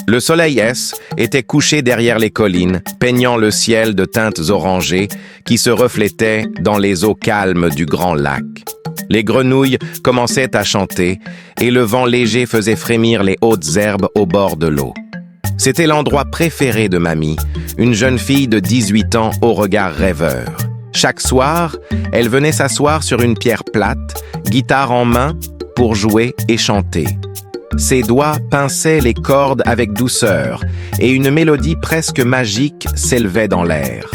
Le soleil était couché derrière les collines, peignant le ciel de teintes orangées qui se reflétaient dans les eaux calmes du grand lac. Les grenouilles commençaient à chanter et le vent léger faisait frémir les hautes herbes au bord de l'eau. C'était l'endroit préféré de Mamie, une jeune fille de 18 ans au regard rêveur. Chaque soir, elle venait s'asseoir sur une pierre plate, guitare en main, pour jouer et chanter. Ses doigts pinçaient les cordes avec douceur et une mélodie presque magique s'élevait dans l'air.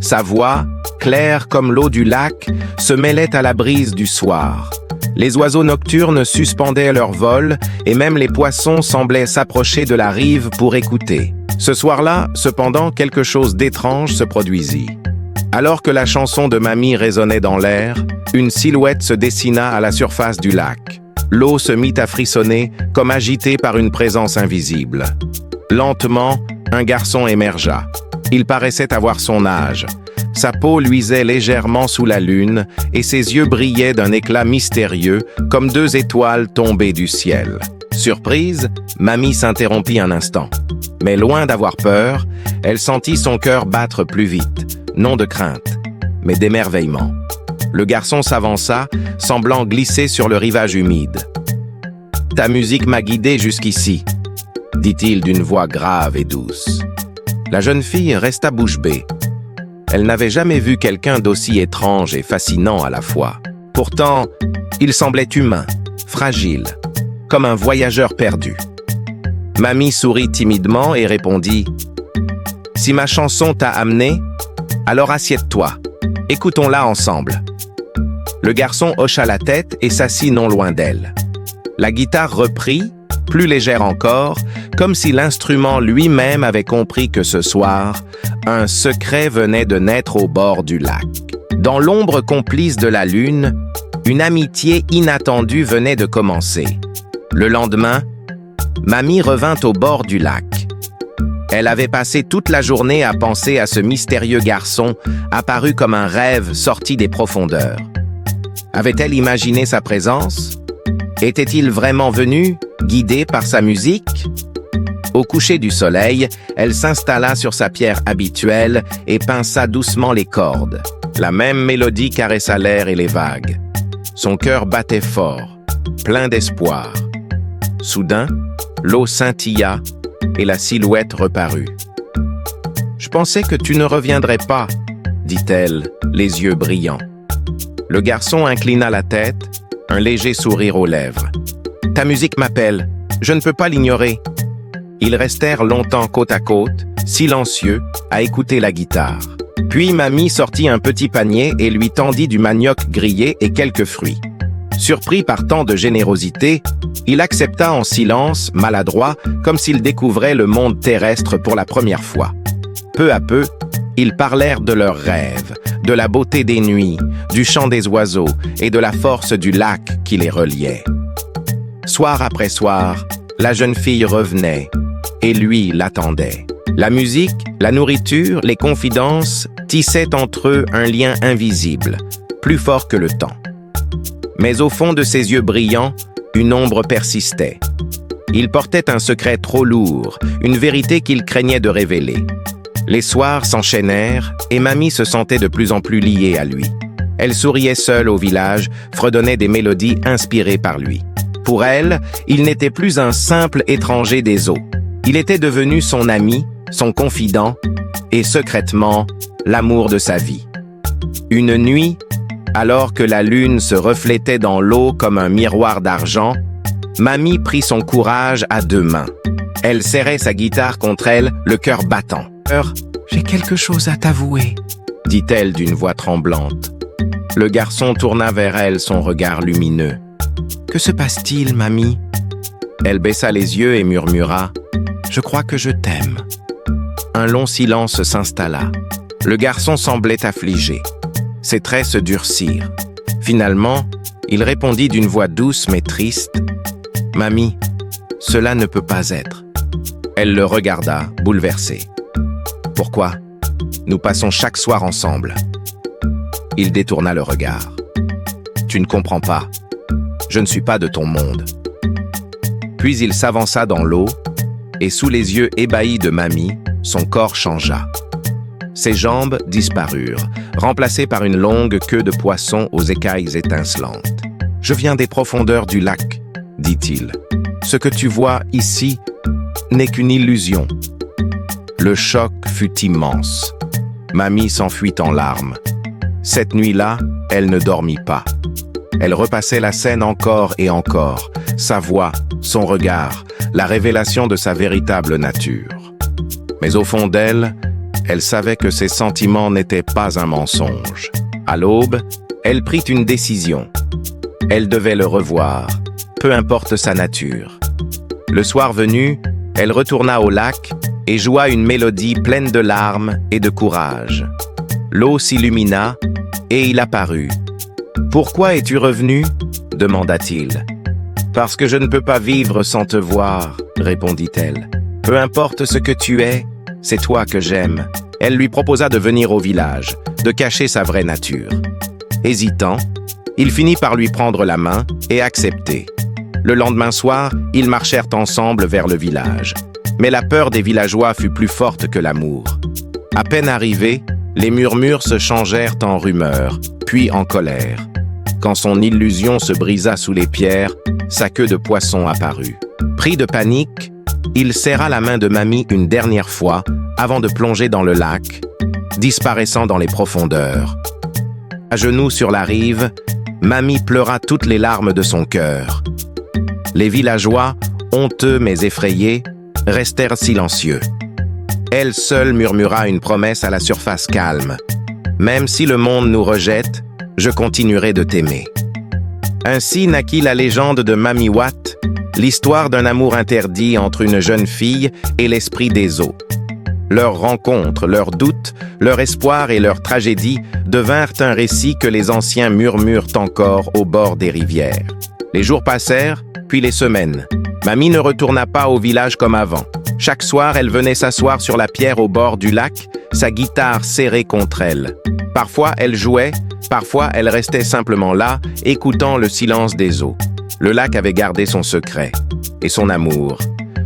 Sa voix, claire comme l'eau du lac, se mêlait à la brise du soir. Les oiseaux nocturnes suspendaient leur vol et même les poissons semblaient s'approcher de la rive pour écouter. Ce soir-là, cependant, quelque chose d'étrange se produisit. Alors que la chanson de Mamie résonnait dans l'air, une silhouette se dessina à la surface du lac. L'eau se mit à frissonner, comme agitée par une présence invisible. Lentement, un garçon émergea. Il paraissait avoir son âge. Sa peau luisait légèrement sous la lune et ses yeux brillaient d'un éclat mystérieux, comme deux étoiles tombées du ciel. Surprise, Mamie s'interrompit un instant. Mais loin d'avoir peur, elle sentit son cœur battre plus vite, non de crainte, mais d'émerveillement. Le garçon s'avança, semblant glisser sur le rivage humide. « Ta musique m'a guidé jusqu'ici », dit-il d'une voix grave et douce. La jeune fille resta bouche bée. Elle n'avait jamais vu quelqu'un d'aussi étrange et fascinant à la fois. Pourtant, il semblait humain, fragile, comme un voyageur perdu. Mamie sourit timidement et répondit « Si ma chanson t'a amené, alors assieds-toi, écoutons-la ensemble. » Le garçon hocha la tête et s'assit non loin d'elle. La guitare reprit, plus légère encore, comme si l'instrument lui-même avait compris que ce soir, un secret venait de naître au bord du lac. Dans l'ombre complice de la lune, une amitié inattendue venait de commencer. Le lendemain, Mamie revint au bord du lac. Elle avait passé toute la journée à penser à ce mystérieux garçon apparu comme un rêve sorti des profondeurs. Avait-elle imaginé sa présence? Était-il vraiment venu, guidé par sa musique? Au coucher du soleil, elle s'installa sur sa pierre habituelle et pinça doucement les cordes. La même mélodie caressa l'air et les vagues. Son cœur battait fort, plein d'espoir. Soudain, l'eau scintilla et la silhouette reparut. « Je pensais que tu ne reviendrais pas, » dit-elle, les yeux brillants. Le garçon inclina la tête, un léger sourire aux lèvres. « Ta musique m'appelle, je ne peux pas l'ignorer. » Ils restèrent longtemps côte à côte, silencieux, à écouter la guitare. Puis Mamie sortit un petit panier et lui tendit du manioc grillé et quelques fruits. Surpris par tant de générosité, il accepta en silence, maladroit, comme s'il découvrait le monde terrestre pour la première fois. Peu à peu, ils parlèrent de leurs rêves, de la beauté des nuits, du chant des oiseaux et de la force du lac qui les reliait. Soir après soir, la jeune fille revenait, et lui l'attendait. La musique, la nourriture, les confidences tissaient entre eux un lien invisible, plus fort que le temps. Mais au fond de ses yeux brillants, une ombre persistait. Il portait un secret trop lourd, une vérité qu'il craignait de révéler. Les soirs s'enchaînèrent et Mamie se sentait de plus en plus liée à lui. Elle souriait seule au village, fredonnait des mélodies inspirées par lui. Pour elle, il n'était plus un simple étranger des eaux. Il était devenu son ami, son confident et secrètement l'amour de sa vie. Une nuit, alors que la lune se reflétait dans l'eau comme un miroir d'argent, Mamie prit son courage à deux mains. Elle serrait sa guitare contre elle, le cœur battant. « J'ai quelque chose à t'avouer, » dit-elle d'une voix tremblante. Le garçon tourna vers elle son regard lumineux. « Que se passe-t-il, Mamie ?» Elle baissa les yeux et murmura « Je crois que je t'aime. » Un long silence s'installa. Le garçon semblait affligé. Ses traits se durcirent. Finalement, il répondit d'une voix douce mais triste « Mamie, cela ne peut pas être. » Elle le regarda, bouleversée. « Pourquoi? Nous passons chaque soir ensemble. » Il détourna le regard. « Tu ne comprends pas. Je ne suis pas de ton monde. » Puis il s'avança dans l'eau et sous les yeux ébahis de Mamie, son corps changea. Ses jambes disparurent, remplacées par une longue queue de poisson aux écailles étincelantes. « Je viens des profondeurs du lac, » dit-il. « Ce que tu vois ici n'est qu'une illusion. » Le choc fut immense. Mamie s'enfuit en larmes. Cette nuit-là, elle ne dormit pas. Elle repassait la scène encore et encore, sa voix, son regard, la révélation de sa véritable nature. Mais au fond d'elle, elle savait que ses sentiments n'étaient pas un mensonge. À l'aube, elle prit une décision. Elle devait le revoir, peu importe sa nature. Le soir venu, elle retourna au lac et joua une mélodie pleine de larmes et de courage. L'eau s'illumina et il apparut. « Pourquoi es-tu revenu ?» demanda-t-il. « Parce que je ne peux pas vivre sans te voir, » répondit-elle. « Peu importe ce que tu es, c'est toi que j'aime. » Elle lui proposa de venir au village, de cacher sa vraie nature. Hésitant, il finit par lui prendre la main et accepter. Le lendemain soir, ils marchèrent ensemble vers le village. Mais la peur des villageois fut plus forte que l'amour. À peine arrivés, les murmures se changèrent en rumeurs, puis en colère. Quand son illusion se brisa sous les pierres, sa queue de poisson apparut. Pris de panique, il serra la main de Mamie une dernière fois avant de plonger dans le lac, disparaissant dans les profondeurs. À genoux sur la rive, Mamie pleura toutes les larmes de son cœur. Les villageois, honteux mais effrayés, restèrent silencieux. Elle seule murmura une promesse à la surface calme. « Même si le monde nous rejette, je continuerai de t'aimer. » Ainsi naquit la légende de Mamie Watt, l'histoire d'un amour interdit entre une jeune fille et l'esprit des eaux. Leurs rencontres, leurs doutes, leur espoir et leur tragédie devinrent un récit que les anciens murmurent encore au bord des rivières. Les jours passèrent, puis les semaines. Mamie ne retourna pas au village comme avant. Chaque soir, elle venait s'asseoir sur la pierre au bord du lac, sa guitare serrée contre elle. Parfois, elle jouait, parfois, elle restait simplement là, écoutant le silence des eaux. Le lac avait gardé son secret et son amour.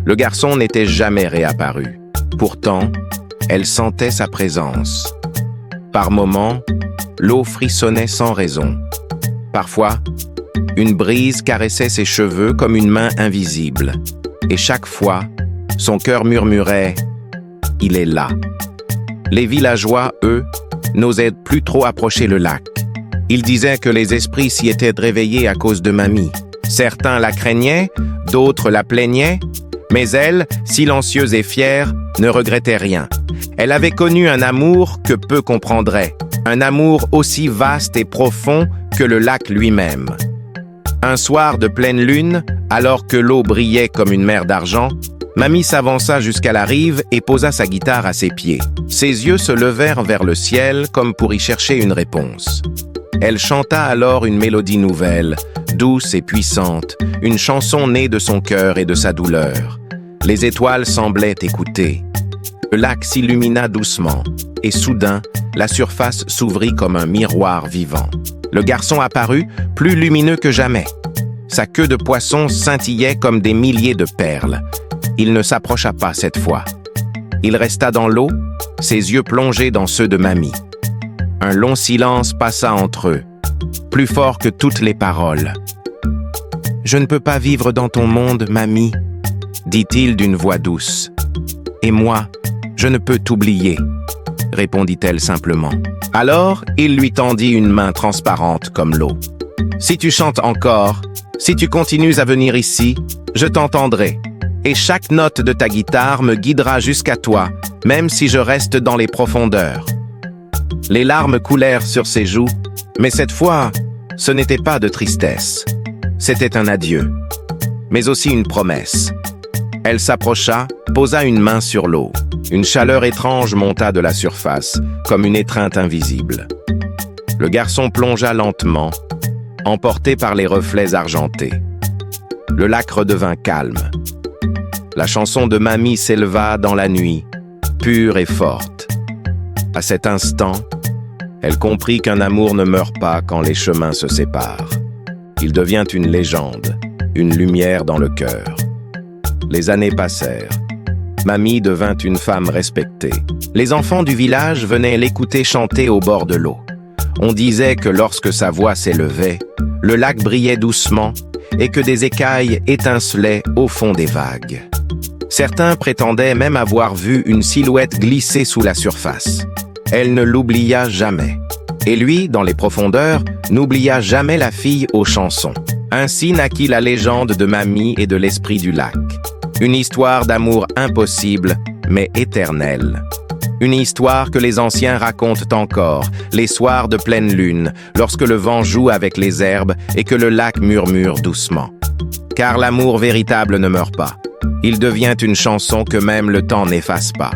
Le garçon n'était jamais réapparu. Pourtant, elle sentait sa présence. Par moments, l'eau frissonnait sans raison. Parfois, une brise caressait ses cheveux comme une main invisible. Et chaque fois, son cœur murmurait « Il est là ». Les villageois, eux, n'osaient plus trop approcher le lac. Ils disaient que les esprits s'y étaient réveillés à cause de Mamie. Certains la craignaient, d'autres la plaignaient, mais elle, silencieuse et fière, ne regrettait rien. Elle avait connu un amour que peu comprendraient, un amour aussi vaste et profond que le lac lui-même. Un soir de pleine lune, alors que l'eau brillait comme une mer d'argent, Mamie s'avança jusqu'à la rive et posa sa guitare à ses pieds. Ses yeux se levèrent vers le ciel comme pour y chercher une réponse. Elle chanta alors une mélodie nouvelle, douce et puissante, une chanson née de son cœur et de sa douleur. Les étoiles semblaient écouter. Le lac s'illumina doucement, et soudain, la surface s'ouvrit comme un miroir vivant. Le garçon apparut, plus lumineux que jamais. Sa queue de poisson scintillait comme des milliers de perles. Il ne s'approcha pas cette fois. Il resta dans l'eau, ses yeux plongés dans ceux de Mamie. Un long silence passa entre eux, plus fort que toutes les paroles. « Je ne peux pas vivre dans ton monde, Mamie, » dit-il d'une voix douce. « Et moi, je ne peux t'oublier, » répondit-elle simplement. Alors, il lui tendit une main transparente comme l'eau. « Si tu chantes encore, si tu continues à venir ici, je t'entendrai. Et chaque note de ta guitare me guidera jusqu'à toi, même si je reste dans les profondeurs. » Les larmes coulèrent sur ses joues, mais cette fois, ce n'était pas de tristesse. C'était un adieu, mais aussi une promesse. Elle s'approcha, posa une main sur l'eau. Une chaleur étrange monta de la surface, comme une étreinte invisible. Le garçon plongea lentement, emporté par les reflets argentés. Le lac redevint calme. La chanson de Mamie s'éleva dans la nuit, pure et forte. À cet instant, elle comprit qu'un amour ne meurt pas quand les chemins se séparent. Il devient une légende, une lumière dans le cœur. Les années passèrent. Mamie devint une femme respectée. Les enfants du village venaient l'écouter chanter au bord de l'eau. On disait que lorsque sa voix s'élevait, le lac brillait doucement et que des écailles étincelaient au fond des vagues. Certains prétendaient même avoir vu une silhouette glisser sous la surface. Elle ne l'oublia jamais. Et lui, dans les profondeurs, n'oublia jamais la fille aux chansons. Ainsi naquit la légende de Mamie et de l'esprit du lac. Une histoire d'amour impossible, mais éternelle. Une histoire que les anciens racontent encore, les soirs de pleine lune, lorsque le vent joue avec les herbes et que le lac murmure doucement. Car l'amour véritable ne meurt pas. Il devient une chanson que même le temps n'efface pas.